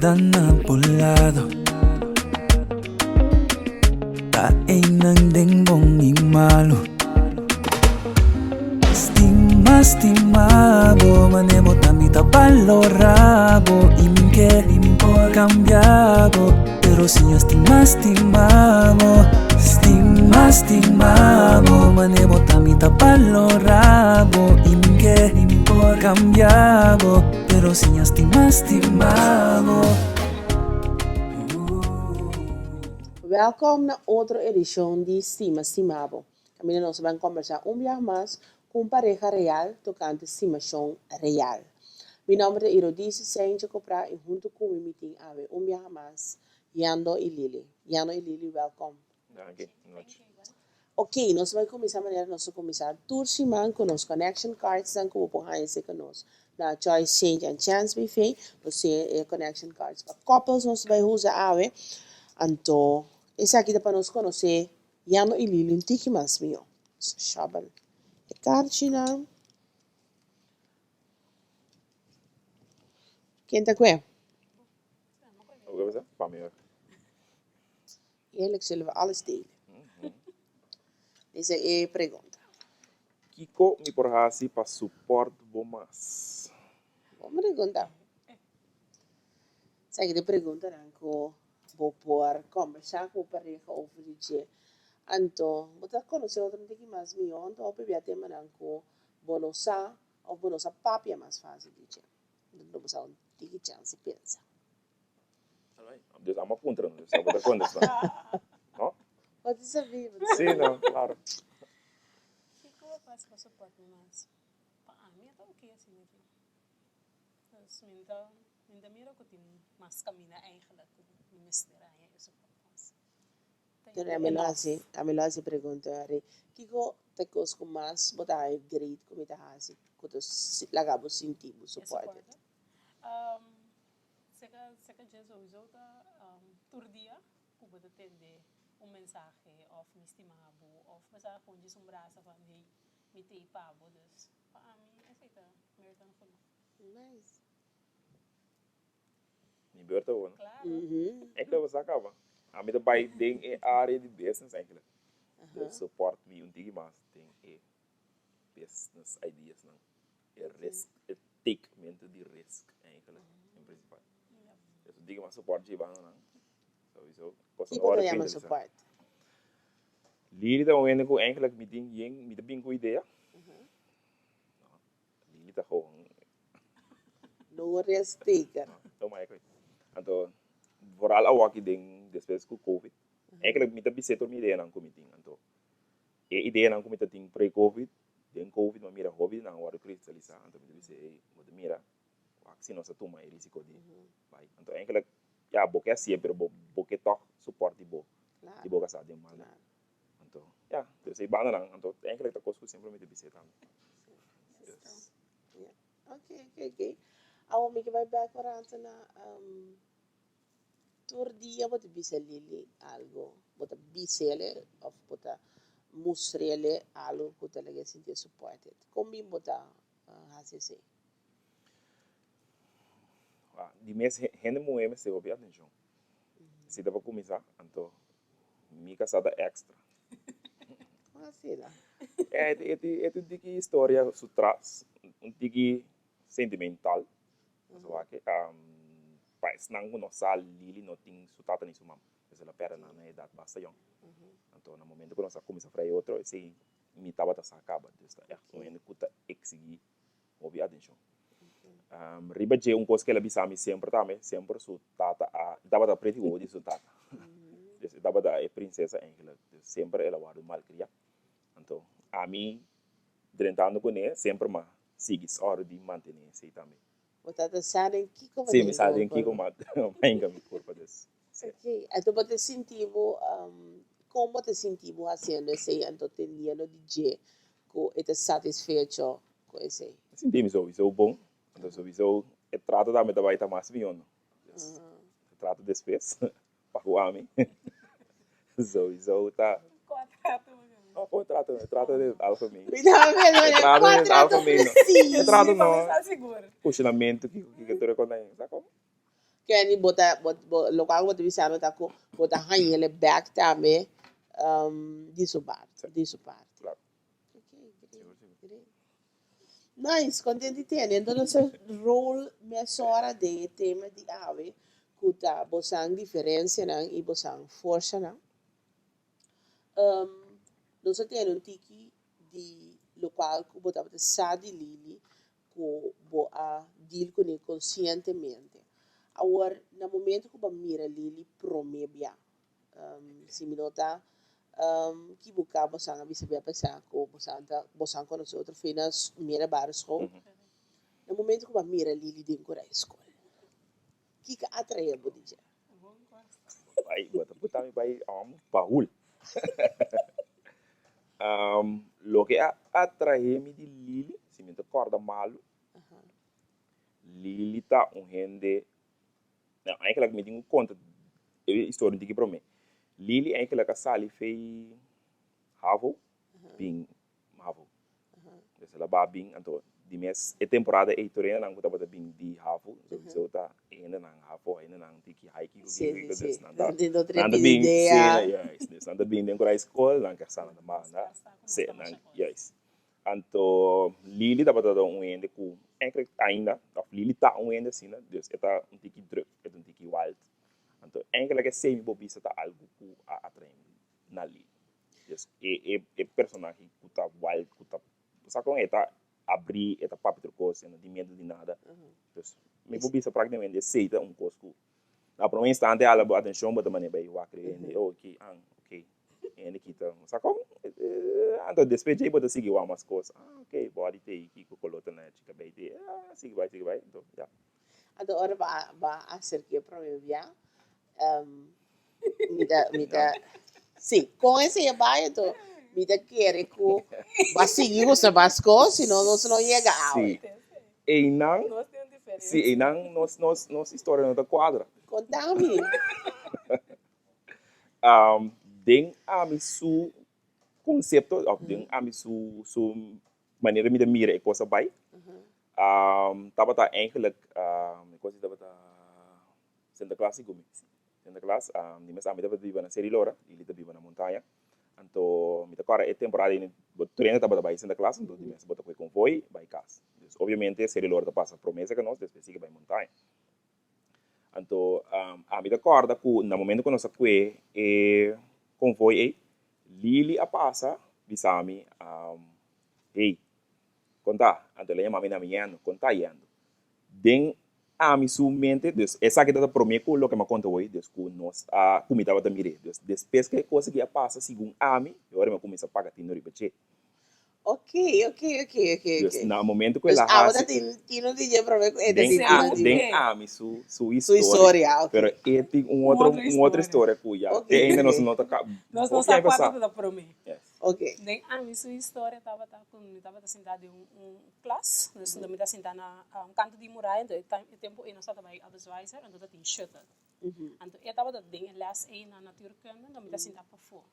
tan apulado. Kain ng dengbong imalo. Stima Stimabo, manemo tamita valorabo. Iminque por cambiado, pero sinyo Stima Stimabo. Stima Stimabo, manemo tamita valorabo. Iminque por cambiado, pero sinyo Stima Stimabo. Welkom na outra edição de Stima Stimabo. Também nós vamos conversar dia mais com pareja real tocante estimação real. Meu nome é Erodice Sente Copra e junto com o meeting ave dia mais Yando e Lili. Yando e Lili, welkom. Danke. Ok, nós vamos começar a maneira nós começar tursiman com os connection cards dan como por aí se conosco. Na choice change and chance buffet, nós connection cards para couples nós vai usar ave. Então, esse aqui dá para nós conhecer Yano e Lili um tiki mais meu. Shabal. E cartina. Quem tá com ele? O que você? Para mim. Eerlijk zullen we alles delen. Essa é a pergunta. Kiko me porrasi para suporte bomas. Vamos perguntar. Essa aqui é a pergunta que vou por conversar com o pareja over o dia. Então, você conhece outro tiki mais meu, então eu peguei tema que bonosa ou bonosa papi é mais fácil de dizer. Não vamos usar tiki chance pensa. Dus allemaal punten, dus dat wordt er dus no? Pode saber. Sim, não, claro. Kiko faz para suporte mais. Para mim é ok assim mesmo. Dus minta mira que tem mais caminho eigenlijk de mistério aí isso passa. Então a melhor assim pergunta é Kiko te cosco mais botar grade como está assim quando lagabo sentir o suporte. Seca Jesus outra turdia por poder atender mensagem of me estimabo of mensagem onde um braço van me tei pabo dus para mim aceita merdan for Nice. Niet beurt gewoon. claro Ik geloof dat acaba. A mim também tem a área de business eigenlijk. De support me um tiki mas tem business ideas não. É risk, é take mente de risk eigenlijk in principal. Dus tiki mas support je baan não. Sowieso. Que pode chamar suporte? Lili dan wende ko eigenlijk meeting yeng met de bingo idee. Lili ta gewoon. No risk taker. Então maar ik. Então vooral al wat ik denk despes ku COVID. Eigenlijk met de bisetor mi idee nan ko meeting. Então e idee nan ko met ting pre-COVID, den COVID maar mira hobby nan waru kristaliza. Então me disse moet mira vaccino sa toma e risiko di. Bai. Então eigenlijk ja boke assim pero boke toch support di bo. Di boka sa dem mal. Então, ja, dus ik ben er dan. Então, eigenlijk dat kost sempre met de bisetor. Yes. Ok. Awo mi que vai back para na tour dia bota biselili algo, bota bisele of bota mostrele algo que te lege sentir supported. Como bota HCC? Die mensen hebben moeite met op je attention. Se dá para começar, então, mica sada extra. Assim lá. É tudo que história sutras, tiki sentimental. So que pais não conhecem Lili não tem sutata nem sumam. Mas ela pera na idade basta young. Então, no momento que nós começamos a fazer outro, esse me tava tá acaba, dus é quando kuta exigir ouvir atenção. Riba je coisa que ela bisami sempre sutata a tava da preto o de sutata. Dus tava da princesa eigenlijk, dus sempre ela was mal criada. Então, a mim, drentando com ele, sempre mais sigue hora de manter esse também. Você sabe em que como Sim, me sabe em que como ainda me corpo desse. Ok, então você sentiu como você sentiu fazendo esse então tendo de dia que está satisfeito com esse. Senti-me sowieso bom, então sowieso eu trato da meta vai estar mais bem, trato despes para o homem, sowieso tá. Não, trato de alfa mesmo. Trato de alfa mesmo. Trato não. Funcionamento que tu reconhece, tá como? Kenny bota local bota bisano tako bota hanyele back tame disso parte. Claro. Okay, great. Nice, contenti tieni. Entonces role me sora de tema di ave kuta bosang diferencia nang i bosang força nang. Nós temos um tiki de local que botava de sa de lili que bo a deal com ele conscientemente. Agora, no momento que eu mira lili promebia, se me nota que buscar bosang avisa bem pensar que bosang com nós outro finas mira bares school. No momento que eu mira lili dentro da escola, que atrai a bodija. Vai, bota putar me vai baúl. Lo que atrae-me de Lili, se me acorda malo, Lili tá gente. Não, eigenlijk me tenho conta, história de que para mim. Lili eigenlijk a sali fez Havo, bem Havo. Dus ela ba bem, então, de mês é temporada é torena não tá bota bem de Havo, so tá ainda não Havo, ainda não tem que hike Sim, sim. Nada bem, yes, nada bem dentro da escola, não quer saber nada, né? Sim, yes. Então, Lili tá botando ende com, ainda, Lili tá ende assim, né? Dus é um tiki druk, é um tiki wild. Então, eigenlijk é semi bobisa tá algo que atrai na Lili. Dus é personagem que tá wild, que tá, só com tá abrir, tá papo de coisa, não tem medo de nada. Dus, me bobisa praticamente aceita coisa que na primeira instante ela boa atenção bota maneira bem o acredente ok ele kita sacou então depois de botar seguir umas coisas ok pode ter que colocar na chica bem sigue vai então já Agora vai acercar para mim já me dá sim com esse bairro então me dá querer que vai seguir os bascos senão não chega a sim e não Nós temos diferença. sim e não nossa história não tá quadra contame den ami su concepto den ami su maneira de mira e coisa vai tava tá eigenlijk coisa tava tá Santa Claus igual Santa Claus de mes ami tava viva na Serilora ele tava viva na montanha então me agora é temporada ele treino tava vai Santa Claus então de mes bota foi convoy vai casa obviamente Serilora tá passa promessa que nós depois sigue vai montanha então a me acorda que no momento que nós aqui convoy Lili a passa bisami hey conta então ele mami na minha conta indo den a mi su mente dus essa que tá prometo lo que me conta hoje dus que nós a comida vai mire dus depois que coisa que passa segundo a mi agora me começa a pagar tino ribeche ok dus no momento que pues ela ahora tino DJ para mí den a mi su su história ok pero tem outra história que já ainda nós não tá Nós não sabemos da para mim. ok Nem a minha história estava sentada em classe, nós estamos sentada na canto de muralha, então o tempo eu não estava bem advisor, então eu tinha shuttle. Então eu estava dentro las na natuurkunde, então eu sentada para fora.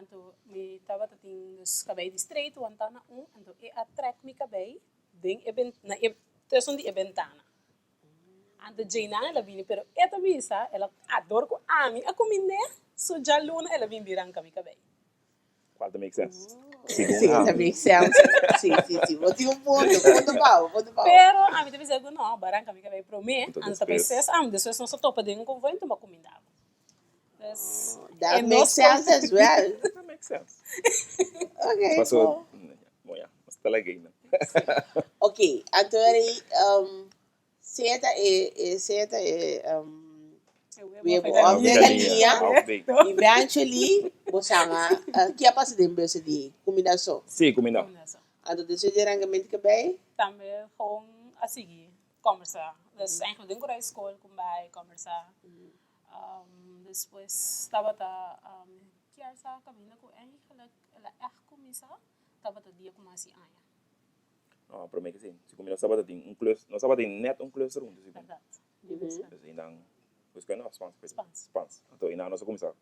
Então eu estava dentro dos cabelo distrito, antana então eu atraco meu cabelo dentro na tussen die ventana. Então Jaina ela vinha, pero esta visa ela adora com a mim, a comida, so já luna ela vinha branca meu cabelo. qual make sense sim, that makes sense sim vou ter ponto pau pero a mim deve ser não barranca me cabe pro mim antes de ser depois não se topa de convento então uma comida that makes sense as well that makes sense ok passou moia mas tá legal né ok então senta we go up the galinha eventually bosanga que a passa de bese de combinação sim combinação então decididamente que bem também com a seguir conversar dus eigenlijk dentro da escola com vai conversar depois estava que essa caminha com eigenlijk ela começar estava dia com mais anos não para mim que sim se combinação estava tem cluster nós estava tem net cluster um assim então pois que não spans então ainda nós começar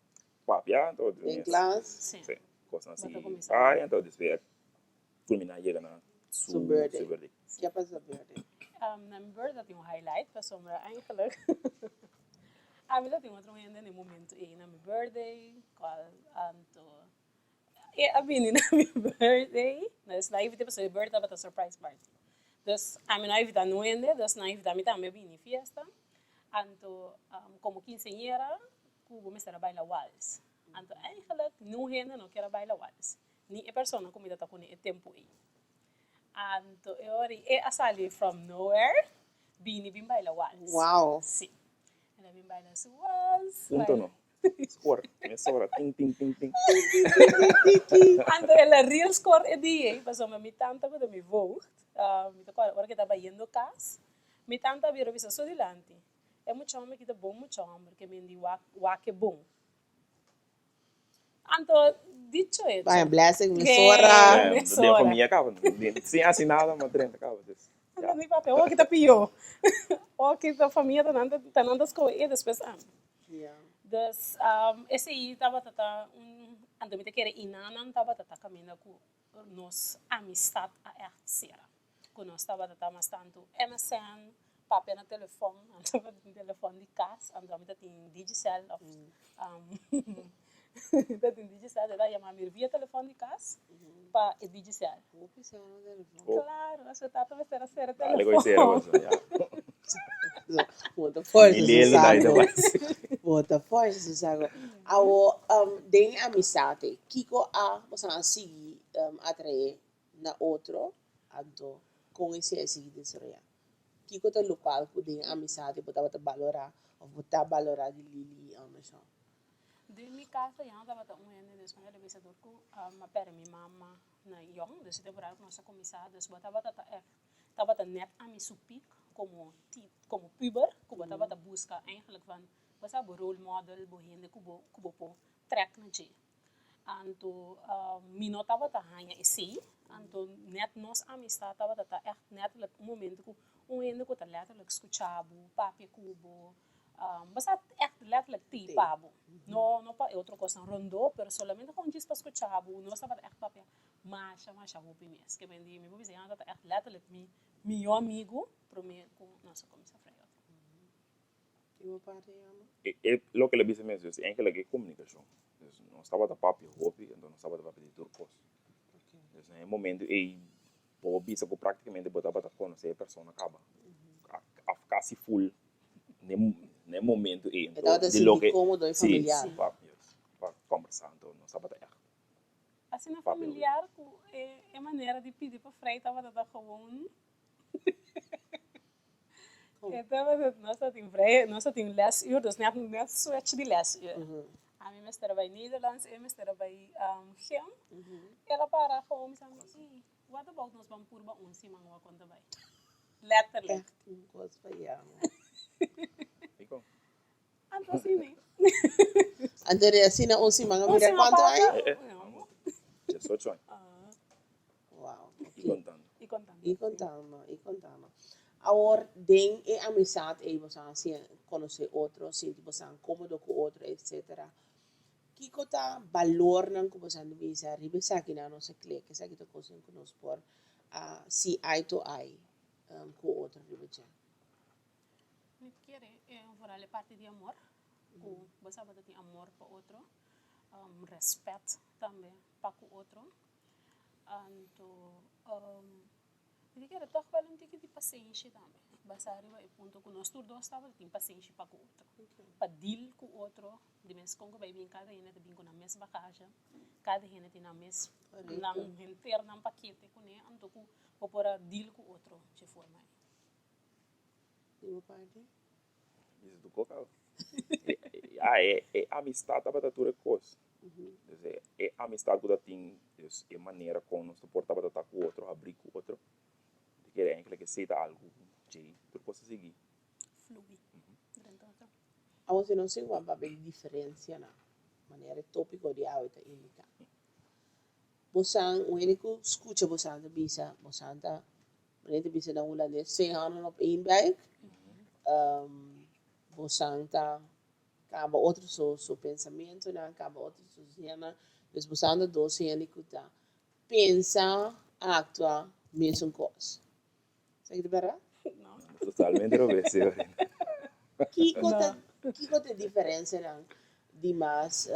papia então em classe sim coisa assim então depois culminar chega na subverde que passa verde Na mijn birthday dat een highlight, was sombra eigenlijk. Dat een outro ainda no momento na mijn birthday, qual anto. Abini na mijn birthday, dus na evita pessoa birthday bata surprise party. Dus na evita no ainda, dus na evita mi também bini fiesta. Anto como quinceañera, cubo me será baila wals. Anto eigenlijk no ainda não quero baila wals. Ni a persona como tá com o tempo aí. Anto ori asali from nowhere, bini bim baila wals. Wow. Sim. Ela bim baila su wals. Punto no. Score. Me sobra. Ting, ting, ting, ting. Anto ela real score é dia, passou mi tanta quando me vou. Me tocou a hora que estava indo casa. Mi tanta virou visa só dilante. É muito homem que tá bom, muito homem, porque me di wa que bom. Anto dicho hecho. Vai, blessing, Que- mesora. Me De sobra. família acaba. Sem assinada, mas dentro acaba. Anto ni papel, o que tá pior. O que tá família tá nanda as coisas e depois Yeah. Dus esse aí tava ando me te querer inanan tava caminhando com nos amistad a ercera. Com nós tava mas tanto MSN, papel na telefone, andava no telefone de casa, andava me tem digital of da tem digital, ela ia me via telefone de casa para o digital. Vou pensar no telefone. Claro, acho que tava a ser Dale, go ser, Muita força, Ilelo daí Susago. depois. Muita força, Susago. Awo, tem amizade. Kiko você seguir atrair na outro, ado, conhecer a seguir desse real. Kiko tá local, que tem amizade, botava te valorar, ou botar valorar de Lili, não. De mi casa já estava ano desde quando ele veio dorco a pera minha mama na young desse temporada que nós começamos dus tava net a mi supik como puber que tava busca eigenlijk van was a role model bohende kubo po track na je anto mi não tava hanya esse anto net nós amistad tava echt net momento que ano que tá letterlijk escuchava papi kubo basta echt letterlijk tipavo. No pa outra coisa rondou, pero solamente com diz para escuchar, não estava echt papel. Mas vou primeiro, que vendi, me vou dizer, anda echt letterlijk meu amigo, para mim com nossa comissão freia. Uma parte, Lo que le dice mesmo é que comunicação. Não estava da papi hobby, então não estava da papi de turcos. Então, em momento aí, por bisa que praticamente botava da conhecer a pessoa acaba. A ficar se full nem momento aí. Então, de lo que cômodo e familiar. Sim, para conversar, então não estava da Assim na familiar, é maneira de pedir para freia, estava da gewoon. Nós temos lesuur, dus net switch de lesuur. A minha mestra vai Nederlands, a mestra vai Gem. Ela para gewoon me sabe, what about nós vamos por uma cima uma conta vai. Letterlijk. Coisa para ir. Ficou? Anto assim, né? André, assim, não se manga, mira quanto aí? 18 anos. Uau. E contando. E contando. Agora, tem a amizade aí, você assim, conhecer outro, sentir você cômodo com outro, etc. Que tá valor não que você não visa, ribesa aqui na nossa clique, essa aqui tá coisa que nós por see eye to eye com outro ribesa. Me querer vooral a parte de amor. Você vai ter amor para outro, respeito também para o outro. Então, eu quero toch wel um tique de paciência também. Basta arriba o ponto que nós todos estava tem paciência para o outro, para deal com o outro. De vez com que vai vir cada gente tem com a mesma caixa, cada gente tem a mesma, não inteiro não paquete com ele, então vou para deal com o outro de forma aí. Uma parte. Isso do cocal. É amistade para toda coisa. É amistade que tem é maneira como nós suportava tratar com o outro, abrir com o outro. Que é que aceita algo, que tu possa seguir. Fluir. A você não sei uma diferença na maneira tópico de áudio indicar. Você o único escuta você anda bisa, você anda Wanneer bisa na holandês 2 handen op 1 buik. Você anda acaba outro seu pensamento, né? Acaba outro seu cena. Dus você anda 2 handen que pensa, actua, mesmo coisa. Zeg je het verdade? Não, Totalmente reverso. Que tem diferença não? De mais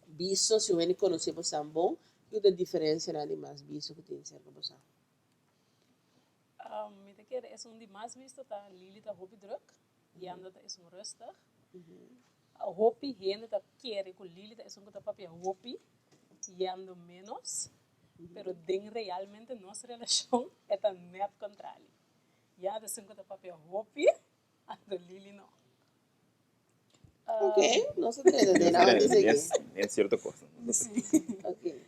bicho se eu conhecer você bom, que tem diferença não de mais bicho que tem cerca você. Me te quer é de mais visto tá Lili tá hobby druk, e anda tá é rustig. A hobby hende tá quer com Lili tá é tá papel hobby, e anda menos, pero den realmente nossa relação é tá net contrário. Já tá tá papel hobby, anda Lili não. Ok, não se trata de nada disso aqui. É certa coisa. Ok.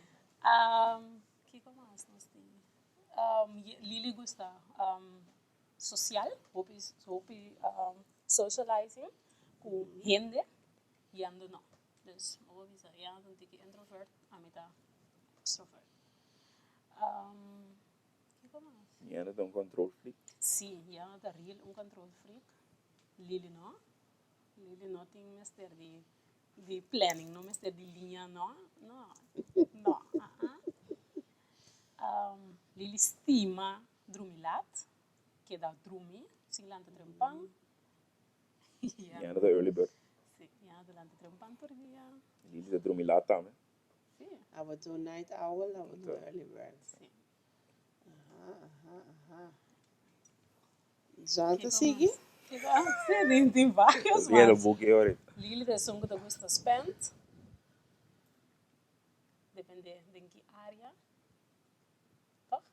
Que mais nós temos? Lili gosta social, hobby socializing com gente e ando não. Dus, vou dizer, já ando um introvert, a mim tá extrovert. Que mais? E anda um control freak. Sim, já ando real control freak. Lili não. Lili não tem mestre de planning, não mestre de linha, não. Lili stima drumilat, que dá drumi, sim lanta trempang. E anda da early bird. Sim, anda lanta trempang por dia. Lili da drumilata também. Sim. Aba to night owl, aba to early bird. Sim. Jonathan sigue? Sim, tem vários E era mais. book ahorita. Lili é som que gosta spend. Depende de que área. Toch?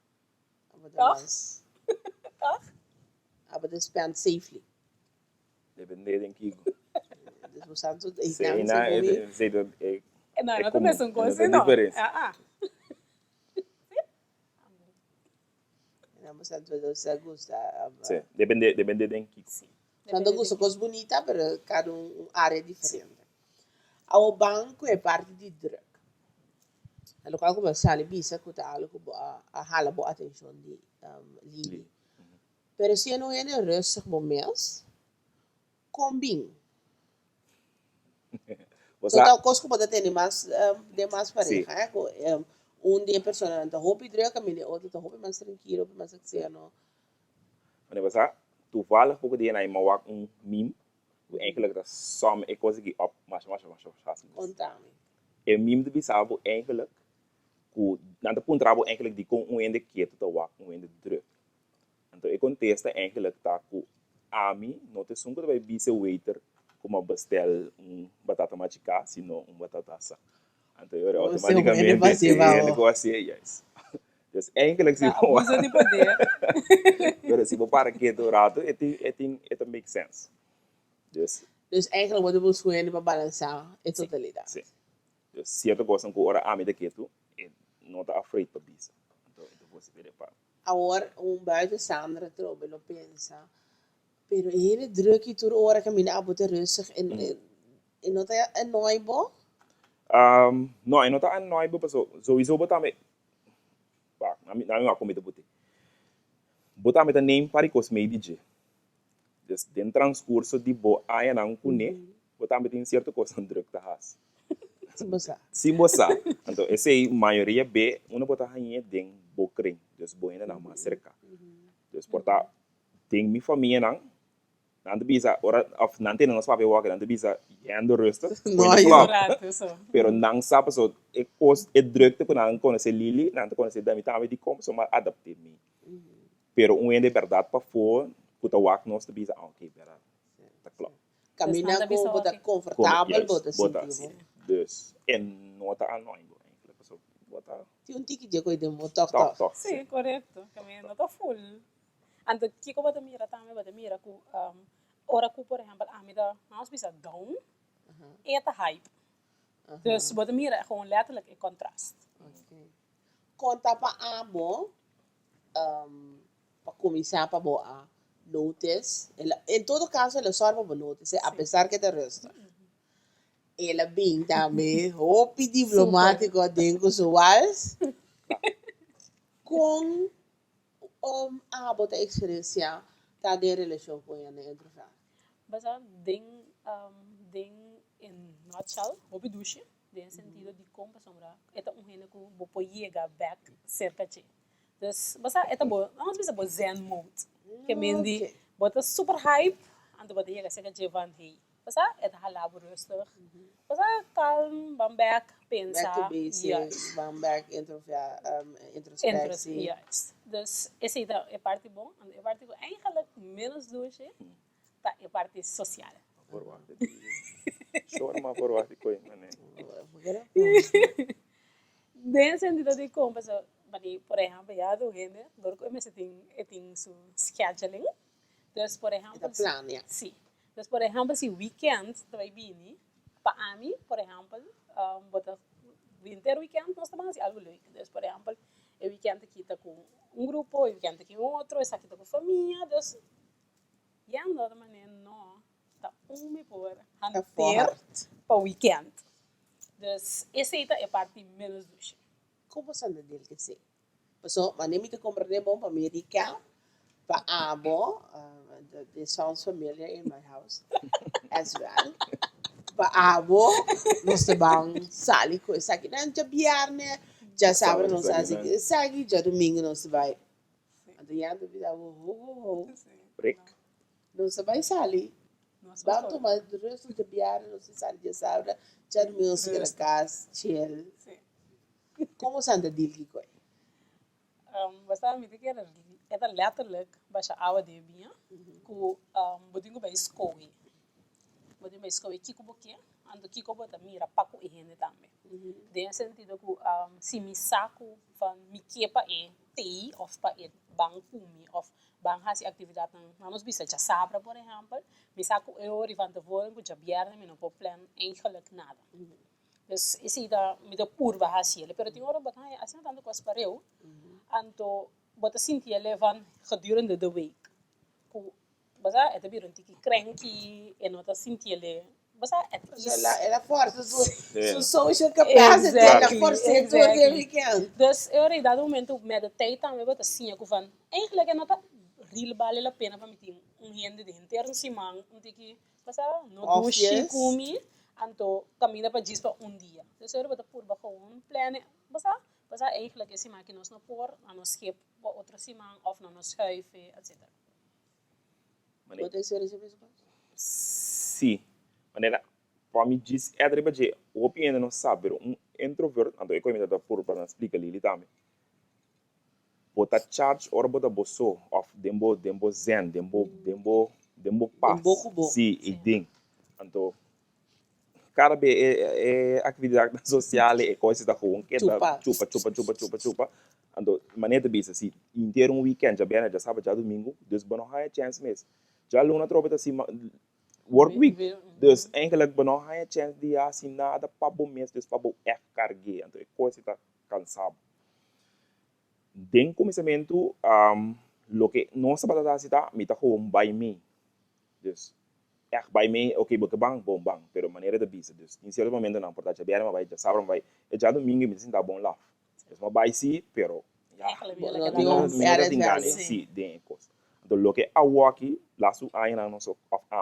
Aba to Toch? mas. Toch? Aba to spend safely. Depende de que. Dus we staan tot Sei na sei do Não, é não comum, também são coisas, não tem não. diferença. Nós estamos todos seguros. Sim, depende de que. Sim. Quando gosto coisa bonita, pero cada área diferente. O banco é parte de druk. Lo qual come sale bisa que tá algo a hala boa atenção de Lili. Pero se não é rustig momentos, combina. Então, coisa que pode ter mais pareja, é dia pessoa tá hobby druk, a minha outra tá hobby mais tranquilo, mais axiano. Wanneer we zeggen, toevallig ook die naar mawak meme, we eigenlijk dat samen ik was die op, maar. Contame. En meme de bisabo eigenlijk, ku na de punt rabo eigenlijk die kon uende keto te wak uende druk. Então ik kon testa eigenlijk dat ku ami no te sunko bij bise waiter como bestel batata machica, sino batata asa. Então eu automaticamente ele gosta yes. Dus eigenlijk zie je abuso de poder. Pero se para keto rato, it makes sense. Dus eigenlijk wat we moeten para balançar a totalidade. Sim. Dus certa coisa que ora ami de keto, não está afraid para bisa. Então você vê para. Agora buiten Sandra trobe lo pensa. Pero hele druk e toer ora camina abote rustig en não tá annoybo? Não, não está annoybo, pero sowieso botar me na minha comida botar me também para que os meio DJ. Dus den transcurso de bo aí não cune, botar me tem certa coisa druk da has. Sim, moça. Então essa é a maioria B, uma botar aí den bocring, dus boina na mais cerca. Dus porta tem minha família não bisa ora of nanti não sabe o que não bisa ando rusto pero não sabe so e cos e drukte por não conhecer Lili não conhecer da mitad de como so mal adaptar me pero ende verdade para for puta wak nós de bisa ok verdade tá claro caminhar com bota confortável bota sentido dus en nota annoying eigenlijk so bota tem tiki de coisa de motor sim correto caminhar nota full. Então, o que eu vou mira também, vou mira com ora que por exemplo, a mim da nós bisa down, é tá hype. Então, vou mira com letterlijk é contraste. Conta para abo, para começar para boa notice. Em todo caso, ela só para notice, apesar que é rusto. Ela bem também, hopi diplomático dentro do suas, com bota experiência tá de relação com ela entre já. Mas den in nutshell, hobi dushi, den sentido de como sombra, eta gene que vou chegar back cerca de. Dus, mas eta bo, nós bisa bo zen mode. Que mendi, bota super hype, en toen bota je zeggen van hey, pasa het halabo rustig, pasa calm, bambek, Back to pensa, basics, van back introspectie. Juist. Dus is het een party bon, en een party eigenlijk minus douche, dat een party sociaal. Voorwaarden. Sorry, maar voorwaarden kon je Mensen die dat ik kom, so, maar por ejemplo, ja, door hen, door ik met het in zo'n scheduling. Dus por ejemplo, Het plan, ja. sí. Dus por ejemplo, si weekend, dat wij binnen, pa ami, por ejemplo, bota winter weekend, nós estamos algo leuk. Dus por ejemplo, el weekend aqui tá com grupo, el weekend aqui outro, esse aqui tá com família, dus ja, de outra maneira, não, tá me por hanteer pa weekend. Dus esse é a parte menos duche. Como são de dele que sei? So, mas nem me te compreender bom para Amerika, para Abo, this sounds familiar in my house as well. Para Abo, nós estamos sali com isso aqui, não já biarne, já sabe nós assim, sagi já domingo nós vai. Então já do vida Break. nós vai sali. Vamos tomar do resto de biarne, nós sali já sabe, já domingo nós vai na casa, chill. Como são de dele que coi? Basta me que era letterlijk baixa aula de binha, com bodinho bij school. Bodinho bij school kiko boque, ando kiko bota mira paco e rende também. Tem sentido que se me saco van me kepa tei of pa bang kumi of bang hasi atividade na nos bisa já sabra por exemplo, me saco ori van tevoren que já biarne me não pode plan eigenlijk nada. Dus is ida met de curva hasiele, pero tem hora bota assim tanto com aspareu, anto bota sintiele van gedurende de week. Ku basa het bir een tiki cranky en nota sintiele basa het is Ela força sua social capacity, ela força todo o weekend. Dus er dat momento met de tijd também bota assim ku van eigenlijk é nota real vale a pena para mim ter rende de interno simang tiki basa no dushi kumi anto camina para dias para dia. Dus er bota por baixo plan basa eigenlijk is maar que nós não por a nos schip para outra simang of na nos schuiven etc. Wat is er isso mesmo? Sim. Maneira, para mim diz, é driba de, o opinião não sabe, introvert, então eu comento da por para explicar ali também. Bota charge or bota bosso of dembo zen, dembo paz. Sim, e ding. Então, cada vez é atividade social é coisa da rua, que da chupa. Então, maneira de bisa, se inteiro weekend já bem, já sabe, já domingo, dus bom high chance mesmo. Já luna tropa assim work week, dus eigenlijk bom high chance de assim nada para bom mês, dus para bom cargue, então é coisa está cansado. Den começamento, lo que não se pode dar se tá, me tá com by me, dus by me, ok, porque bang, pero maneira de bisa, dus em certo momento não, portanto já bem, mas vai já sabe, vai, já domingo me sinta bom lá, dus mas vai sim, pero sim, den coisa. Então, lo que eu aqui, lá su aí na nossa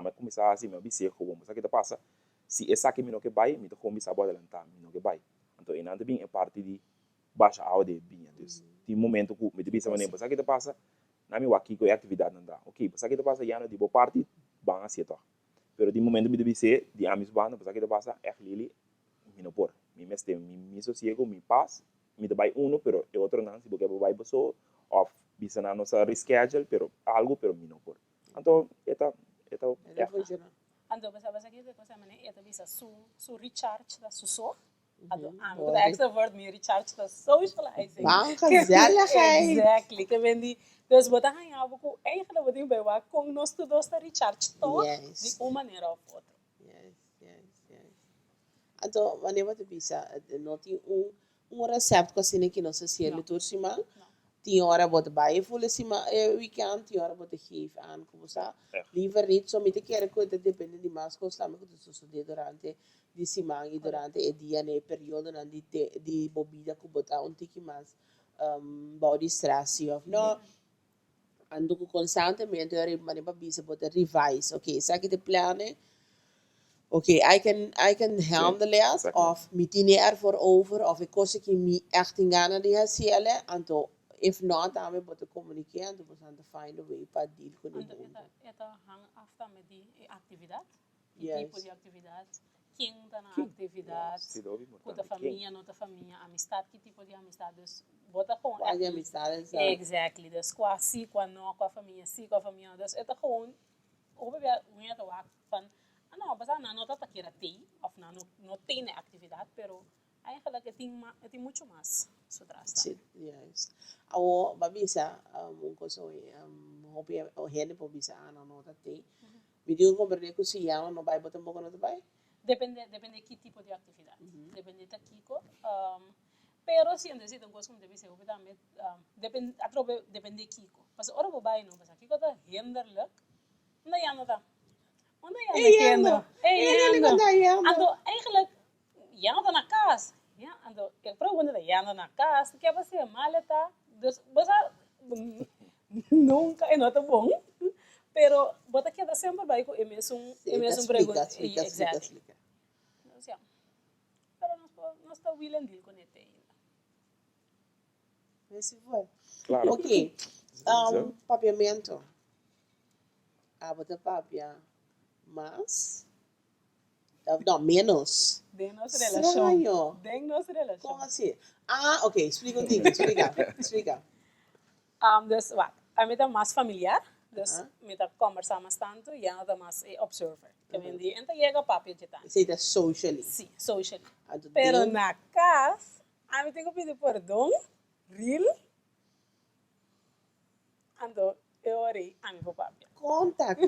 mas começar assim, meu bicho como, mas aqui tá passa, se essa aqui me não que vai, me tá com bisa boa adelantar, me não que vai. Então, e nada bem é parte de baixa áudio de binha, dus tem momento que me bisa maneira, mas aqui tá passa, na minha aqui com atividade não dá, ok, mas aqui tá passa já não de boa parte, bang assim tá. Pero de momento me bisa de amis banda, mas aqui tá passa é lili, me não por, me meste, me sossego, me paz, me dá vai pero e outro não, se porque vai boso off bisa na nossa reschedule, pero algo, pero mi no por. Então, esta Ando basa aqui de coisa mané, eta bisa su recharge da suso. Ando amo da extrovert me recharge da socializing. Gezelligheid. Exactly. Que vendi, dus bota hang abo ko eigenlijk wat bij wa com nós todos da recharge to de uma maneira ou outra. Yes. Então, wanneer wat bisa, não tem recept que que nós se liturgia. 10 hora bota bij voelen si weekend 10 hora bota geef aan como sa liever niet zo met de kerk dat depende di mas conslam que tu sucede durante di semana e durante e dia ne periodo nan di bobida que bota un tiki mas body stress of no ando constantemente ora mane babisa bota revise okay sa que de plane okay, I can handle it of mitine ervoor over of ik kost ik me echt in Ghana die hasiele anto if not, dan we moeten communiceren, dan moeten we find a way para deal com Ando, ele. ita hang after met die atividade. Que Yes. tipo de atividade? Quem está na Quem? atividade? Se dove Com a importante. família, não a família, amistade, que tipo de amistades? Bota com Quais amistades? Exactly. Dus qua sim, qua não, qua família, sim, qua família. Dus ita gewoon, hoe we weer te wachten van, não, basta não tá aqui tem, of não tem na atividade, pero eigenlijk het tem muito mais. So trasta. Sim, yes. Awo, babisa, coisa hopi o hene po bisa ano no tate. Video ko berne ko siya no vai botar mo no vai. Depende que tipo de atividade. Depende da Kiko. Pero si ando dizendo coisa como deve ser, obviamente, depende Kiko. Mas ora vou vai não, mas Kiko tá hinderlijk. Onda ja no tá. Onda ja no. Ando eigenlijk ja no na casa. Ja, ando eu pergunto da ja no na casa, que vai ser maleta. Dus você nunca é nota bom. Pero bota que dá sempre vai com emissão pergunta. Exactly. Então, pero nós está willing deal com ele ainda. Esse foi. Claro. Ok. Papiamento. Bota papia. Mas. Não, menos. De nossa relação. De nossa relação. Como assim? Ok. Explica um pouquinho. Explica. Dus wat? Met een mas familiar. Dus met een conversar mais tanto, e ela mais observer. Que vendi, então chega papo de tanto. Você está socially. Sim, socially. Ando Pero dentro. na casa, a mim tem que pedir perdão, real. Ando, eu orei a mim pro papo. Conta-me.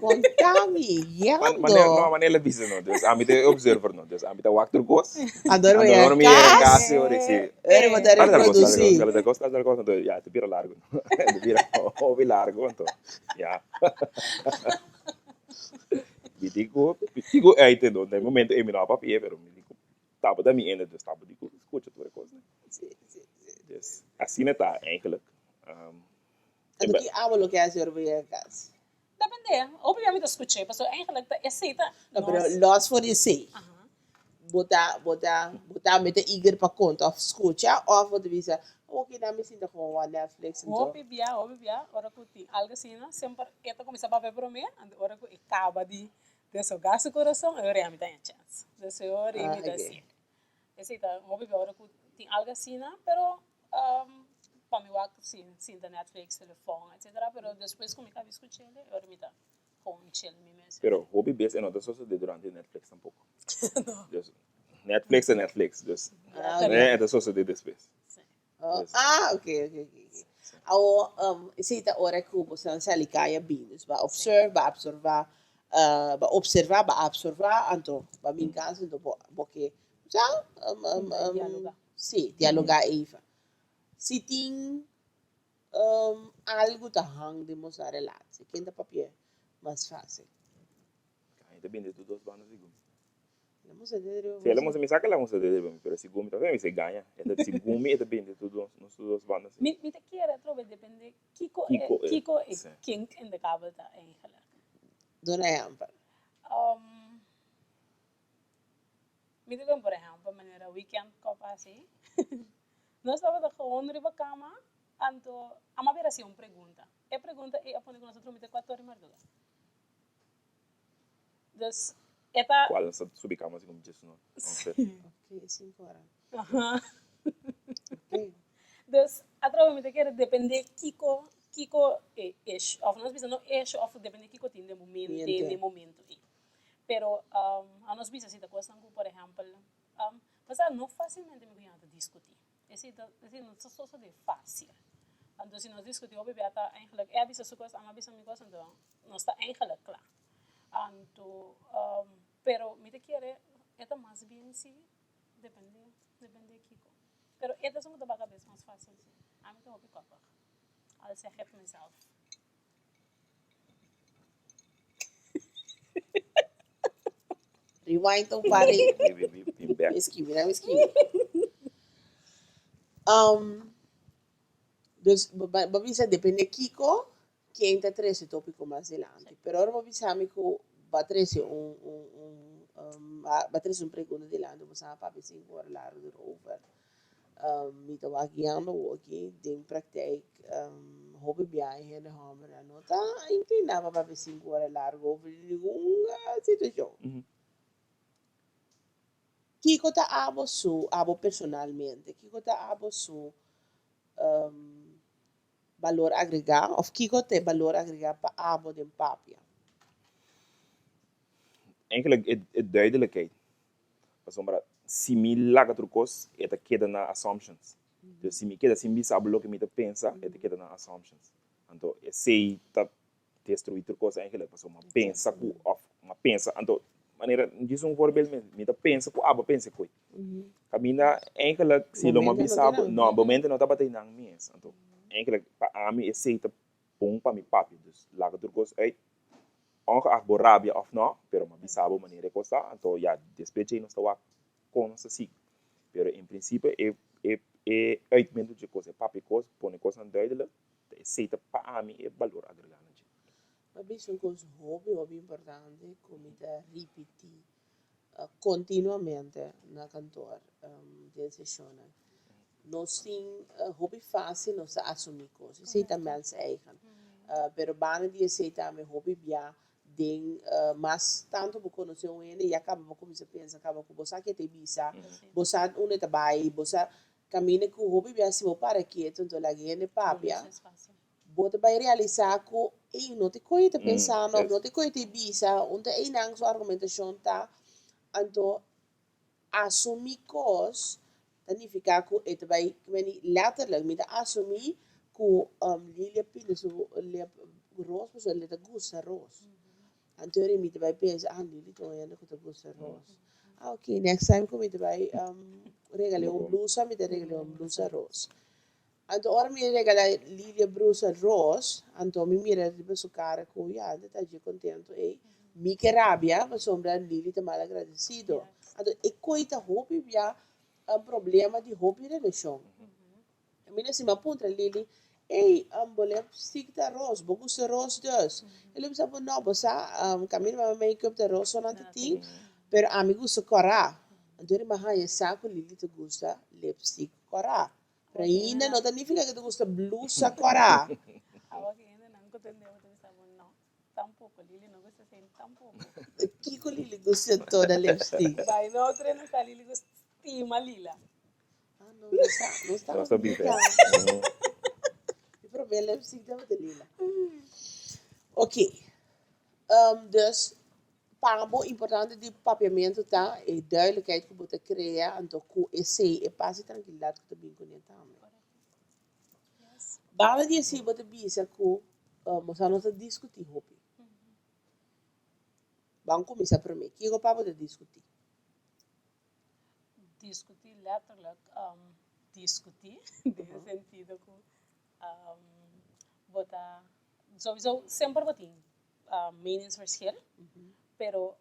Manela bisa no. Dus ami te observer no. Dus ami te waktu gos. Adoro Adoro mi casa ora sì. Era botar a reproduzir. Dal costa, ya, te pira largo. Te pira ovi largo, então. Ya. Digo, aí te do, no momento eu me não papie, pero me digo, tava da minha dus tava digo, escuta tua coisa. Sim. Dus assim está eigenlijk. Ando que amo lo que hace a casa. Depende, obviamente escutei, mas eigenlijk aceita. Não, pero los for you say. Botar met de eager para conta of escuta of wat visa. Ok, dan misschien toch gewoon wat Netflix en zo. Hopi bia, ora que tem algo assim, sempre esta começa a ver para mim, ora que acaba de desse gasto coração, eu realmente tenho chance. Desse hora e me dá assim. Esse tá, hopi bia ora que tem algo assim, pero para mim o sim da Netflix, telefone, etc. Pero depois como eu escutei ele, eu me dá com chill me mesmo. Pero hobby base não das coisas de durante Netflix tampouco. Netflix é Netflix, dus. É das coisas de depois. Ok. Esse hora que você se alicaya bem, vai observar, então, para mim caso, então, porque já, sim, dialogar even. Se tem algo que hang de nossa relação, quem dá papel, mais fácil. Depende de duas bandas de gumi. Se ela não me saca, ela não se deve, pero se gumi também se ganha. Então se gumi depende de duas bandas. Me te quer trobe depende Kiko é quem in de kabel tá eigenlijk. Dona exemplo. Me te por exemplo, maneira weekend copa assim. Nós estava gewoon riba cama, anto ama ver assim pergunta. E pergunta e apone que nós outro me te 4 horas marduga. Dus eta qual essa subicama assim como disse não. Ok, 5 horas. Ok. Dus atrova quer depender Kiko é of nós bisa não é of depende Kiko tem de momento pero a nós bisa se da questão por exemplo mas não facilmente me ganha discutir esse não só de fácil então se nós discutir o bebê está eigenlijk é bisa sua coisa ama bisa me coisa então nós está eigenlijk claro então pero me te quer é mais bem se depende Kiko pero esta é uma das coisas mais fáceis a mim estou bem capaz I'll say it myself Rewind então pare. Esquive. Dus, babisa depende Kiko, quem está treze tópico mais adelante. Pero agora babisa amigo vai treze vai treze pergunta adelante, você vai para 5 horas lá over. Mita wakiano aqui, tem praktijk, hobby viagem na Hamara, não tá inclinava para ver 5 horas largo, over uma situação. Kiko tá abo personalmente, Kiko tá abo valor agregado, of Kiko tem valor agregado para abo de papia. Eigenlijk het duidelijkheid. Sombra similar a trucos, het queda na assumptions. Dus si mi queda sin bisa lo que mi te pensa, het queda na assumptions. Então, sei tá destruir trucos eigenlijk, paso ma pensa ku of ma pensa, então maneira diz voorbeeld mi te pensa ku abo pensa ku. Camina eigenlijk si lo ma bisa no momento no taba nang mies. Então, eigenlijk pa ami sei te bom pa mi papi, dus laga trucos uit. Ongeacht Borabia of não, pero uma bisabo maneira costa, então já despeje não está com nossa sig. Pero em princípio é uitmento de coisa, papi coisa, põe coisa duidelijk, é seita para a mim é valor agregado. Mas isso é um coisa hobby importante, como de repetir continuamente na cantor de sessão. Nós temos hobby fácil, nós assumir coisas, sei também as eigen. Pero bana dia sei também hobby bia den mas tanto por conhecer um ele e acaba por começar a pensar acaba com você que te bisa você onde tá vai você caminha com o hobby bia se para que então lá guiane papia você vai realizar com e não te coita pensando não te coita bisa onde é não sua argumentação tá então assumir coisas significa que ele vai letterlijk met assumir que Lilia Pina so roos mas ele tá gosta roos. Então ele me vai pensar Lili tô ainda que tá gosta roos. Ok, next time como ele vai regalar blusa, me regalar blusa roos. Então ora me regalar Lilia blusa roos, então me mira de pessoa cara com já, tá de contento e me que rabia, mas sombra Lili tá mal agradecido. Então e coita hobby já problema de hobby relação. A minha se me aponta Lili ei, boleh stick da roos, bagus de roos dus. Ele bisa pun no, bosa kami mama make-up de roos on the thing, pero amigo se cora. Então maha ya saco Lili te gusta lipstick cora. Pero ainda não significa que te gusta blusa cora. Agora que ainda não entendeu, eu estava não, tampouco Lili não gosta assim, tampouco. Kiko Lili gusta toda lipstick. Vai no treino que Lili gosta Stima Lila. Ah, não está. Não está bem feito. Problema lipstick da Lila. Ok. Dus pabo importante de papiamento tá é duidelijkheid que você cria, então com esse é passe tranquilidade que também conecta também. Bala de si você bisa que você não discutir hobby. Vamos começar primeiro. Que o papo de discutir? Discutir letterlijk, discutir, nesse sentido que botar sowieso sempre wat in meningsverschil, pero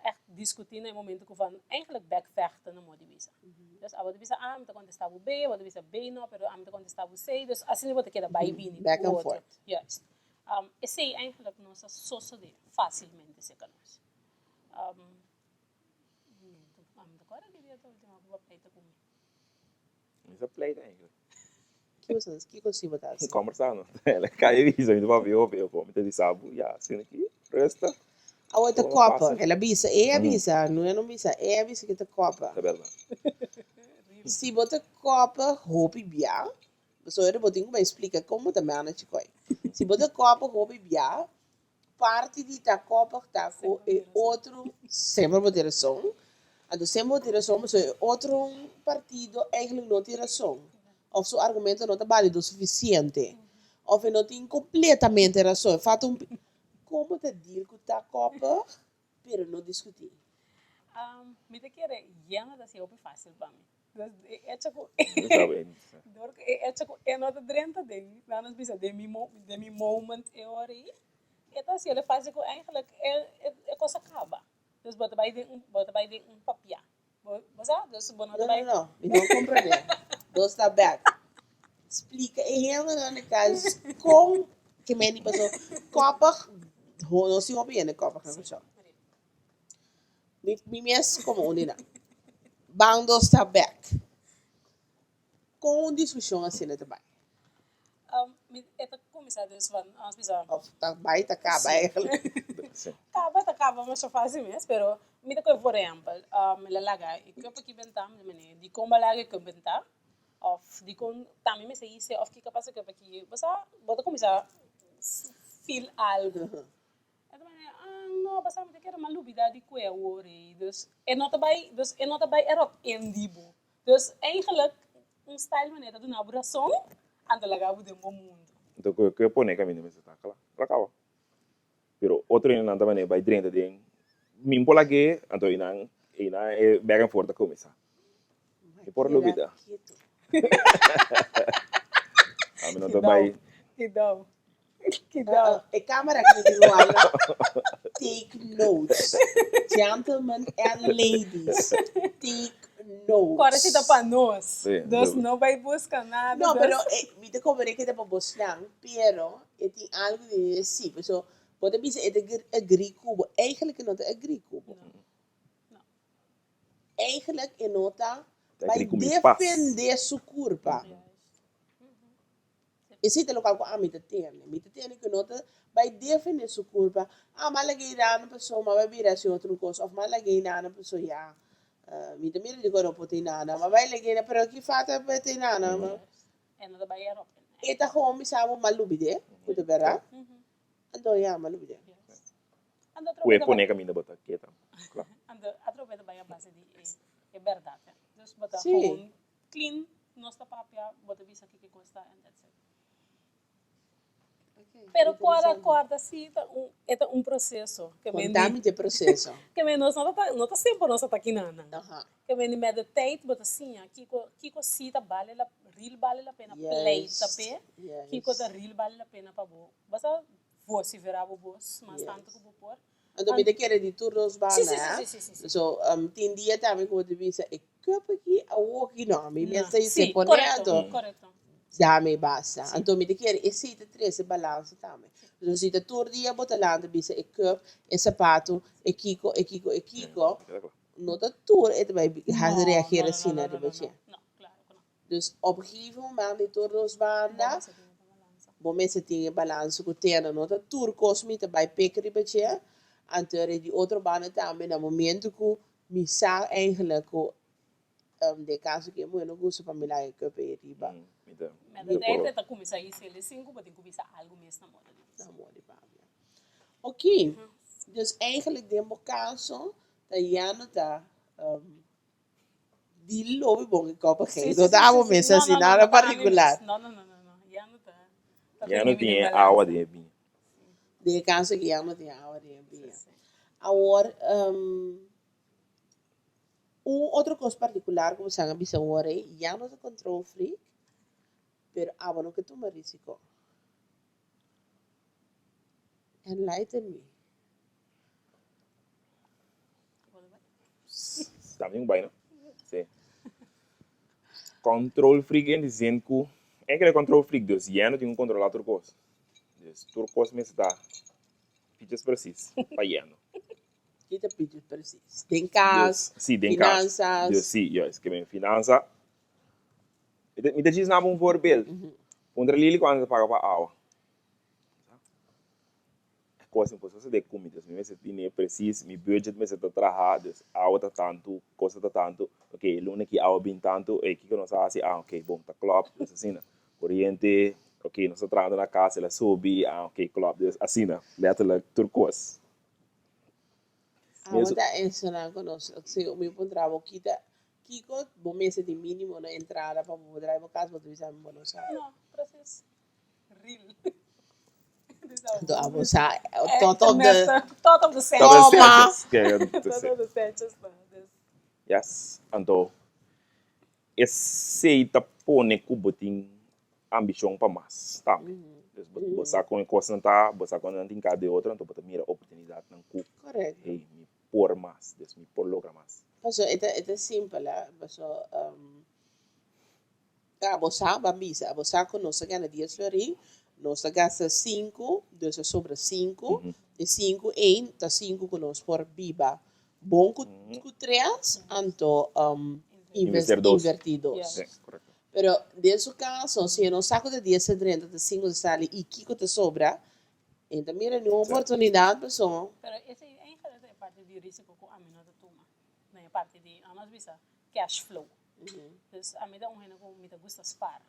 echt discutir in het moment van eigenlijk backvechten naar de visa. Dus wat de visa A, moet contestar o B, wat de visa B no, pero A moet contestar o C, dus assim wat ik daarbij binnen. Back and forth. Juist. Esse eigenlijk não se sucede facilmente se conosco. Agora queria ter uma pleita comigo. Isso é pleita eigenlijk. Que consigo botar? Conversando. Ela cai isso, ainda vai ver eu como te sabe, já, assim aqui, resta. A outra copa, ela avisa, avisa, não é não avisa, avisa que te copa. É verdade. Se botar copa, roupa bia, você eu botinho vai explicar como também na chicoi. Se botar copa, roupa bia, parte de ta copa tá com outro sem moderação. Então sem moderação, mas outro partido eigenlijk não tem razão. Of seu argumento não está válido o suficiente. Of ele não tem completamente razão. Fato como te dizer que está copa, pero não discutir. Me te quer janga da se op fácil para mim. É tipo é nota drenta ding. Dan is bisa de mi moment é hora aí. Então se ele faz com eigenlijk é coisa acaba. Dus bota bij de papia. Você dus bota bij. Não, não compreender. Dos está back. Explica hele caso com que meni passou copa, não se ouve ainda copa não só. Me mes como unina. Bang dos está back. com discussão assim também. Ito começar dus van, als bisa, Of também tá acaba eigenlijk. Sim. acaba, mas só faz mesmo, pero, mita ko por exemplo, lalaga, ik heb aqui bentam, di komba lagi ko bentam, of di kon, também me sei se, of que capaz que aqui, bota começar feel algo. Então, não, basta me ter uma lubida de que é o ore, dus é nota bij erop in dibo. Dus eigenlijk style maneira do nabração, anda laga o demo mundo. Então, que eu ponho caminho mesmo, tá? Claro, acaba. Pero outro ainda também vai dentro de mim por aqui, então ina é bem forte começar. E por dúvida. A mim não também. Que dá. A câmera que me deu agora, take notes. Gentlemen and ladies, take notes. Agora se dá para nós. Sim, Dus dúvida. não vai buscar nada. No, pero me te cobrei que te para buscar, pero tem algo de sí, so pode dizer é agree-cubo. Eigenlijk não é agree-cubo. Eigenlijk é nota vai defender sua curva. Esse é o local que a mim tem que nota vai defender sua curva. Mas lagi na na pessoa, mas vai virar se outro coisa, of mas lagi na na pessoa já. Me também digo não pode nada, mas vai lagi na pero que falta pode nada. É nada vai erop. Eta gewoon me sabe malubide, pode ver? Então já malubide. O pone caminho bota aqui, tá? Claro. Atropela vai a base de é verdade. Dus bota Sim. gewoon clean, nossa papia, bota bisa que custa and that's it. Pero quarta sim, é processo que Contame de processo. que nós não tá sempre nós tá aqui nana. Aha. Que me meditate, bota assim, kiko sita vale a pena play tape, kiko da real vale a pena para bo. Basta você virar bo boss, mas tanto que bo por. Então me quer de turnos bana. Sim. So, tem dia também que eu te visa, e cup aqui, a walk não, me pensa Sim, se ponendo. correto. Dame basta. Então me quer e se te três balança também. So se te tur dia bota lá de visa e cup, e sapato, e kiko. Não tá tur, e vai reagir assim na de você. Não, claro que não. Dus op een gegeven moment die turnos banda, momenten tinha balanço que tem no tá tur cosmita by pekeri beetje. Antere die outra banda também no momento que me sa eigenlijk de caso que eu não gosto para me lá que eu riba. Meditate tá começar isso ele 5, mas tem que começar algo mesmo na moda. Na moda Bárbara. Ok. Dus eigenlijk de caso tá já não tá die lobe bom que copa que do dava mesmo assim nada particular. Não. Já não tá. Já não tinha água de bem. De caso que já não tem água de bem. Agora outra coisa particular como se bisa agora já não é control freak, pero agora não que toma risco. Enlighten me. Tá bem bem, não? Sim. Control freak em dizendo que é que control freak, dus já não tem controlar outra coisa. Dus outra coisa mesmo está pitches preciso, para já não. Kita pediu preciso. Tem casa, finanças. Sim, que bem finança. Me diz na um voorbeeld. Onder Lili quando você paga para água. Coisa impossível de comida, me se tinha preciso, me budget me se tá trabalhado, água tá tanto, coisa tá tanto, ok, luna que água bem tanto, e que nós assim, ok, bom, tá club, assim, né? Corrente, ok, nós tá trabalhando na casa, ela sobe, ok, club, assim, né? Letterlijk turcos. Água tá ensinando conosco, se o meu trabalho kita, Kiko, bom mês de mínimo na entrada para o drive casa, para tu sabe bom sabe. Não, processo real. Então a você total de centro. Toma. Total de centro. Yes, então esse tá pone cubo tem ambição para mais, tá? Você com coisa tá, você com não tem cada outra, então você mira oportunidade não cu. Correto. E me por mais, me por logra mais. Paso é simples, paso você bambisa, você conosco ganha 10 florin, nós gasta 5, dus sobra 5, e 5 1, tá 5 conosco por biba. Bom com 3, então invertidos. Sim, correto. Pero nesse caso, se eu não saco de 10 a 30, de 5 de sali e Kiko te sobra, então mira uma oportunidade, pessoal. Pero esse é parte de risco que a mim não toma. Não é parte de, a nós bisa, cash flow. Então, a mim dá renda com me gusta spar.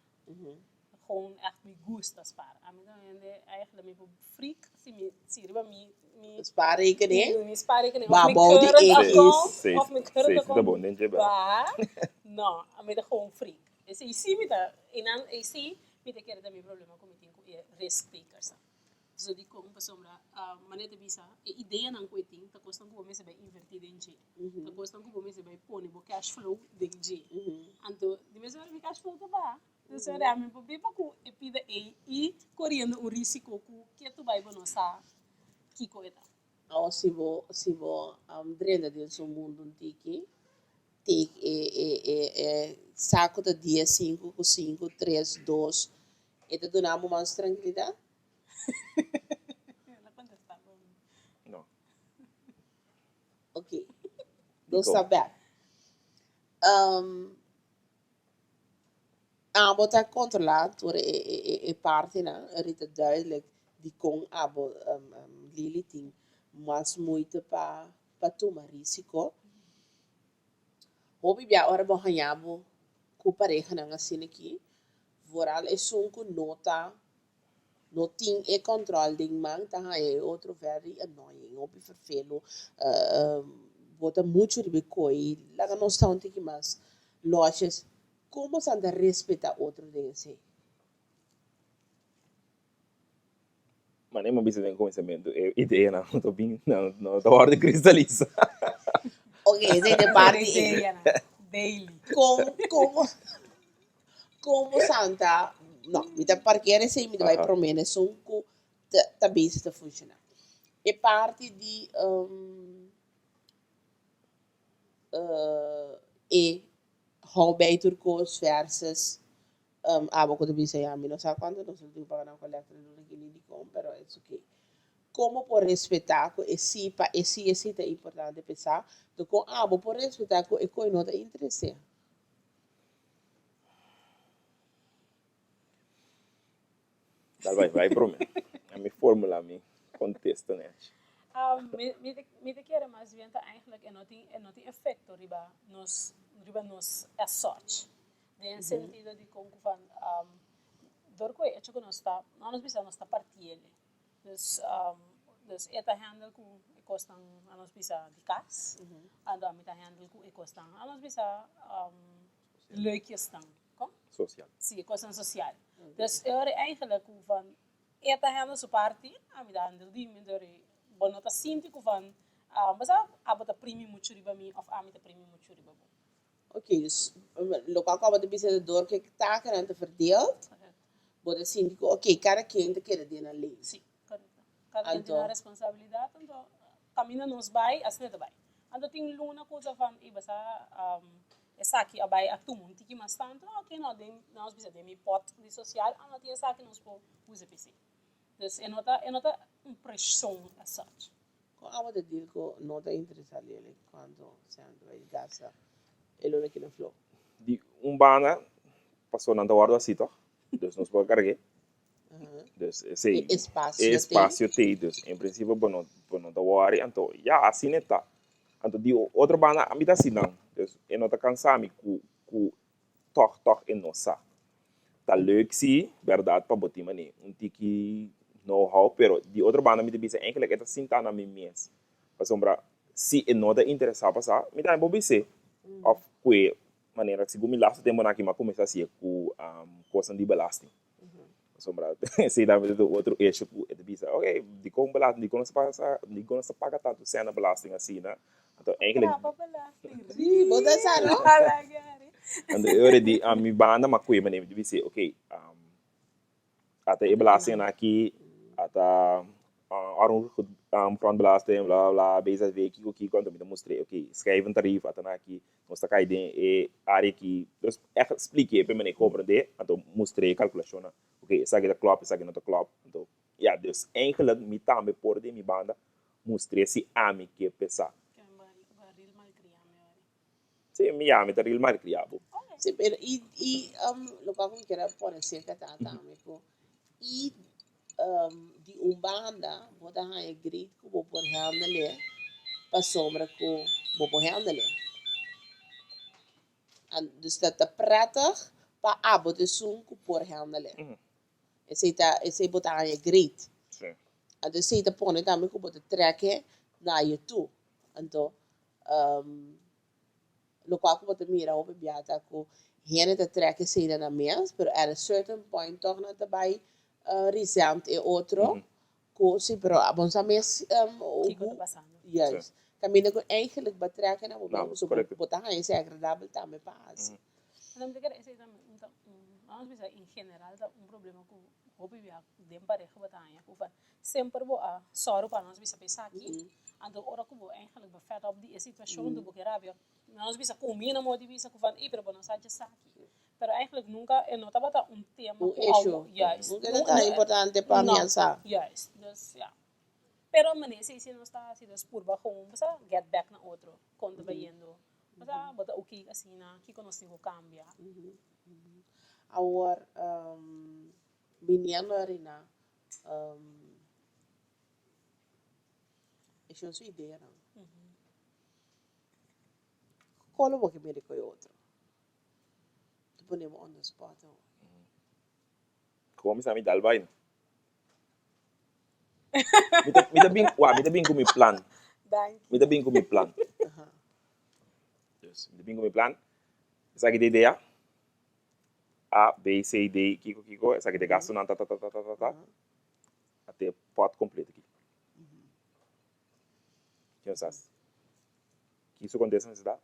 Gewoon echt me gusta spar. A mim dá eigenlijk me freak, se me sirva me Spaarrekening. me spaarrekening. Maar Of bouw die current ekjes. account. Of mijn current Tá account. bom, nem Ba, não, a mim dá gewoon freak. Esse sim me dá, e não, esse me dá que era também problema com me tem risk takers. So di ko pa sombra manete bisa e ideia nang ko iting ta kostan ko mese bay invertir em G ta kostan ko mese bay pone bo cash flow de G anto di mese bay cash flow ta ba so era me po bipa ko e pida e correndo o risco ko que tu vai bono sa kiko eta Ou se vou drena dentro do mundo tiki, saco de dia 5 com 5, 3, 2, e te donamos mais tranquilidade? la contesta Não. Ok. Não saber. Abo controlado por parte, né? Het is duidelijk die kon abo lili ting, mas muito para tomar risco. Hobby bia ora bo hanhabo ku pareja na assim aqui. Vooral is ku nota no ting e control ding man ta é outro very annoying. Hobby vervelo. Bota muito de coi. Lá não está onde que mais lojas. Como se anda respeitar outro desse? Mas nem uma vez tem conhecimento, ideia não, tô bem, não, tô hora de cristaliza. Ok, esse é de parte ideia daily como santa não, me dá parquear esse me vai prometer só que tá bem se funcionar. É parte de e hobby turcos versus abo que bisa ya mi no sa quando não sei para não colectar no que lhe digo, pero é ok. Como por respeitar que esse é importante pensar, do com abo por respeitar que é coi não te interessa. Vai pro mim. A minha fórmula, a minha contexto, né? Me te quer mais bem tá eigenlijk não tem efeito riba nos as such. De sentido de como van dorko é que nós bisa nós está partiele. Dus eta handel ku costan a nós bisa de cas. Ando a mita handel ku costan a nós bisa leukjes dan. Kom? Social. Sim, costan social. Dus er eigenlijk ku van eta handel su parti, a mita handel di me dore bonota sinti ku van mas abota primi muito riba mi of a mita primi muito riba. Ok, dus lokaal kan de bisa door que taken aan te verdeeld. Bota assim, ok, cada quem te quer de na lei. Sim, correto. Cada quem tem a responsabilidade, então caminha nos vai, as neta vai. Então tem luna coisa van e basta essa aqui a vai a tu muito que mas tanto, ok, não tem nós precisa de mi pot de social, não tem essa aqui nos po usa PC. Então é nota pressão as such. Com a de dir que não te interessa ele quando se anda vai gasta ele aqui no flow. De bana passou na hora assim, toch? Dus nós vamos carregar. Dus esse espaço tem, dus em princípio bono da hora, então já assim está. Então de outra bana a mim tá assim não. Dus eu não tá cansado com toch em nossa. Tá leuk sim, verdade para botar mani. Tiki know-how, pero de outra banda me diz eigenlijk é assim tá na minha mês. Para sombra se é nada interessar passar, me dá um pouco se of que maneira que se me lasta tempo aqui mas começar assim com questão de belasting. Sombra se dá do outro eixo é de bisa. Ok, de como belasting, de como se paga tanto cena belasting assim, né? Então eigenlijk Bota essa não? Então eu already a minha banda mas que maneira de bisa, ok, até a belasting aqui até front belasting, blá blá, bezig week aqui quando me mostrei, ok, schrijf een tarief, até aqui, nós tá caindo em área que, dus echt expliquei para mim compreender, então mostrei calculação, ok, essa aqui é klopt, essa aqui não tá klopt, então, ja, dus eigenlijk me também por de minha banda mostrei se a mim que pensar. Sim, me ame tá real mal criado. Sí, pero lo que eu quero pôr cerca também com de banda bota a grid que vou pôr handle para sombra que vou pôr handle. En dus dat is prettig para abo de zoom que pôr handle. Esse botar a grid. Sim. En dus você põe também que botar trekken naar je toe. Então lo qual que você mira op biata que hene te trekken se na mens, pero at a certain point toch na daarbij resent e outro. Cosi, pero abonsa mes Kiko tá passando. juist. Camina com eigenlijk betrekken na Não, momento so correto. botar a esse agradável também paz. Não me quero esse também, então, vamos pensar em geral tá problema com hobby via dem pareja batalha, ufa sempre bo a soro para nós pensar aqui. Ando ora que bo eigenlijk be fed up die situação do porque rabia. Nós bisa combina mo di bisa van e pero nós já está aqui. Pero eigenlijk nunca não estava tema Issue. yes. Nunca é importante para mim essa. Yes, dus ja. Pero mané se não está assim das curva com você get back na outro quando vai indo. Você bota o que assim na que nós temos cambia. Agora menino arena é uma sua ideia. Qual o que me com outro? Tu ponemos on the spot. Como sa mi dalbain. Mita bem com mi plan. Dank. Mita bem com mi plan. Dus, mita bem com mi plan. Essa aqui de ideia. A, B, C, D, Kiko. Essa aqui de gasto na ta. Até pot completo aqui. Que eu sabe? Que isso acontece nessa cidade?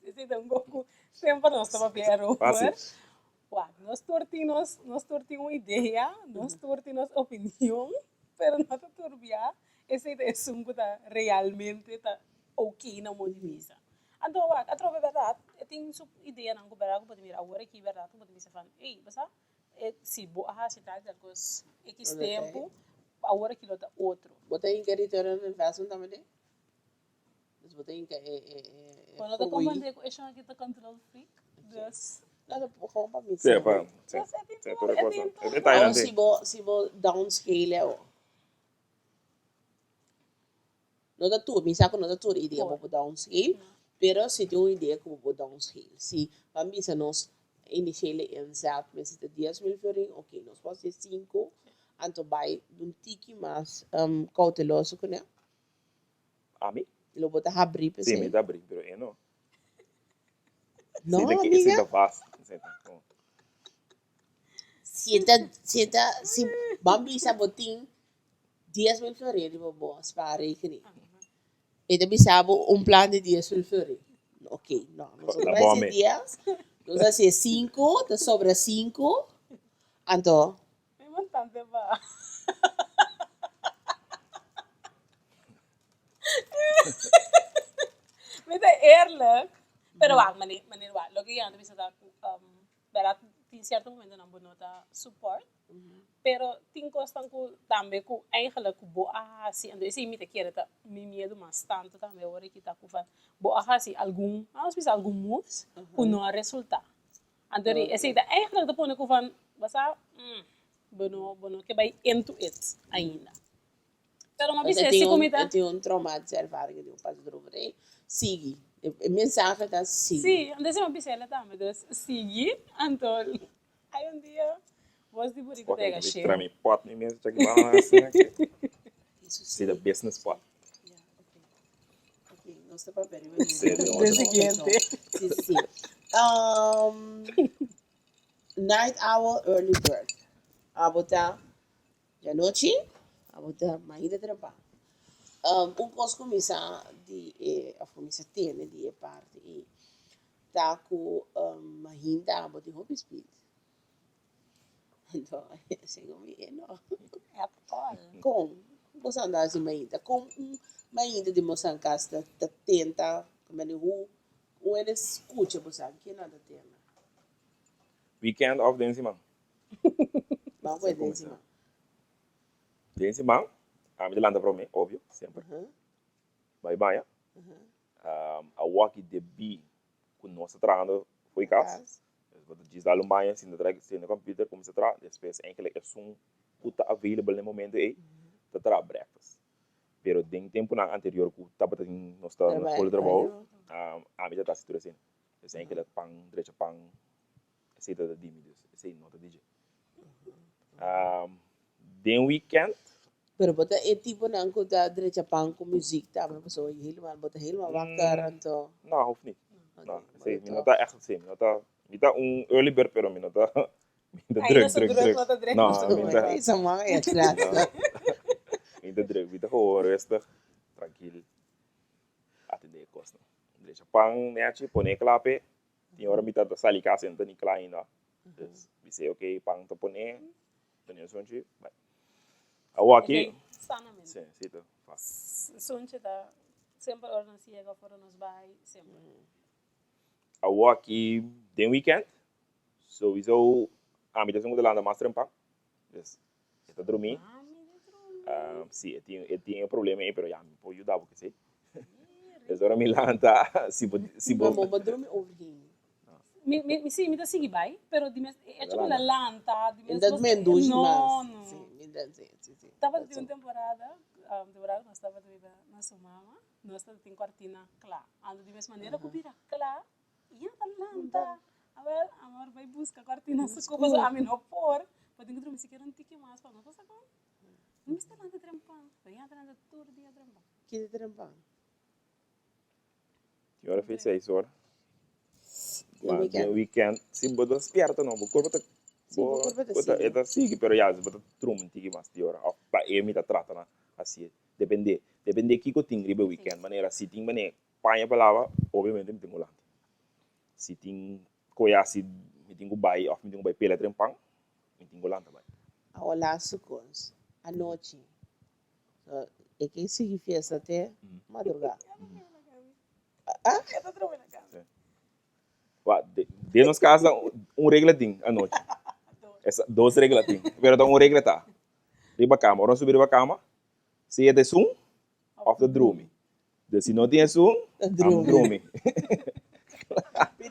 Esse é um pouco sempre nós estamos vendo. Fácil. Nós tortimos uma ideia, nós tortimos opinião, pero não está turbia. Essa ideia é um que realmente tá ok na minha vista. Então, através da verdade, eu tenho uma ideia não que eu pode mirar agora aqui verdade, eu pode dizer fan, ei, basta, se boa se trata de coisas X tempo, agora aquilo tá outro. Bota em que return on investment também. Bota em que quando eu comandei com esse aqui tá control freak, dus nada gewoon para mim. Sim, pá. Sim, toda coisa. É detalhe, Ou se vou downscale não dá tudo, me saco não dá tudo ideia para downscale, pero se tem uma ideia como para downscale, se para mim se nós initiële inzet met z'n 10.000 verring, oké, nós vamos ter 5, então vai um tique mais cauteloso com ele. A mim? Lo bota abrir para Sim, me dá abrir, pero eu não. Não, amiga. amiga. Se Bambi sabotin 10.000 verring, die we bom spaarrekening. E dan bisabo plan de 10.000 verring. Oké, não, nós vamos ter 10. Nós vamos ter 5, te sobra 5. Então, é bastante ba. Mas é eerlijk. Pero wag, manil wag. Lo que ando bisa berat tin certo momento não bonota support. Pero tin costan ku tambe ku eigenlijk ku boa si ando esse imita queira tá me medo mas tanto também agora que tá ku fa boa si algum, nós bisa algum moves ku não resulta. Ando esse tá eigenlijk tá pone ku van basta bono que vai into it ainda. Pero uma bisa se comita. Eu tenho traumática ervaring de passo drover. Sigue. A mensagem tá sigue. Sim, ando esse uma bisa ela também, dus sigue, então aí um dia was die boer die pega Ik cheio. draai mijn pot niet meer, check balance. See the business pot. Ok, não está para ver. Sério? Sim. Night owl, early bird. Abota de noite, abota mais de trabalho. Posso começar a começar a ter, de parte e tá com ainda abota de hobby speed. Então, assim como não. É total. Com você andar assim ainda de moçan casta tenta como é o ele escuta você que nada tem. Weekend of de encima. Mas foi de cima. De encima, a minha landa para mim, óbvio, sempre. Bye bye. a walkie de B com nossa trando foi casa. Wat diz da Alemanha, se no computer começa a trabalhar, depois eigenlijk é um puta available no momento aí, tá trabalhando breakfast. Pero tem tempo na anterior que tava tendo nós tá na escola de trabalho, a mim já tá se trouxendo. Então eigenlijk pang direito pang aceita da diminuição, esse nota DJ. Den weekend. Pero bota é tipo na ko da direito pang com música, tá? Mas pessoa helemaal wakker en zo. Não, hoeft niet. Não, sei, me nota echt sim, me nota early bird, pero me nota druk. Não, me nota. Isso é uma é graça. Me nota druk, me nota gewoon rustig, tranquilo. Atender kosten. Dus pang neatje, pone klape. Die hora me nota sali casa então nem klaar ainda. Dus we say okay, pang te pone, dan je zontje. A walkie. Sanamente. Sim, sim, tá. Sonche tá sempre orna siega fora nos vai sempre. A walkie den weekend. Sowieso a mim tá sendo lá na master pang. Dus está dormir. Sim, eu tinha problema aí, pero já me pode ajudar porque sei. Dus ora me lanta, se Mas dormir overheen. Sì, mi da sigi vai, però di me è ciò la lanta, di me Dat men dois no. Sim. Tava di una temporada nós estava na sua mama, nós estava tem cortina clara. Ando de mesma maneira que vira clara, e a lanta. Agora, amor vai buscar cortina, se como a mim não por, pode encontrar me sequer tique mais para não passar com. Não está lá de trempan, vai entrar na tour dia trempan. Que de trempan. Que hora fez 6 horas? No weekend, sim, bodo despierta não, o corpo tá tá sigue, pero já, bodo trum tiki mais de hora. Pa me tá trata assim, depende que eu tenho ribe weekend, maneira se tem maneira, panha palavra, obviamente me tenho lá. Se tem coisa assim, me tenho bai, of me tenho bai pela trempang, me tenho lá também. A olá sucos, a noite. É que sigue festa até madrugada. Eu tô dormindo na casa. De nos casa regra tem a noite. Essa 2 regras tem. Pero então regra tá. Riba cama, vamos subir riba cama. Se é de som, of the drome. Se não tem som, drome.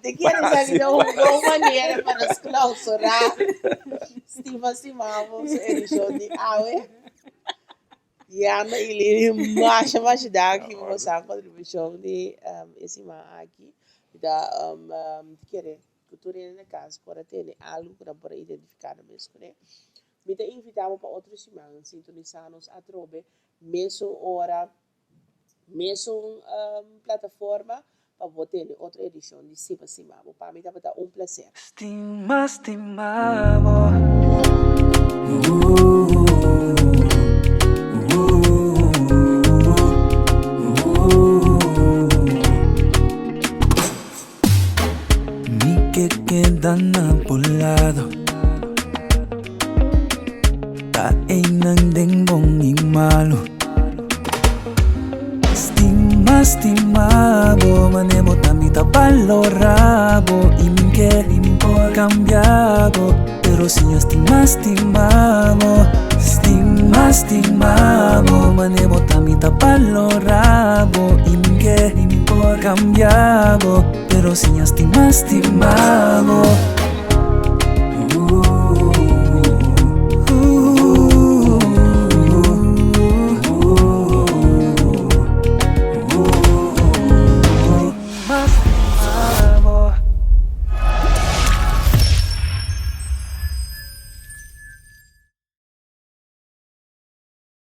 Te quieres saber de uma maneira para nos clausurar. Stima Stimabo, edição de Aue. E anda ele mais daqui, vamos a contribuição de esse aqui. Da querer cultura na casa para ter algo para identificar mesmo, né? Me te invitamos para outra semana, sintonizar-nos a trobe, mesmo hora, mesmo plataforma, para botar outra edição de Stima Stimabo. Para mim, vai dar prazer. Stima Stimabo. Que quedan apolado Kainang dengbong imalo Stimabo Manemo tamita valorabo Iminke por cambiado Pero si Stimabo Manemo tamita valorabo Iminke por cambiado Pero si Stimabo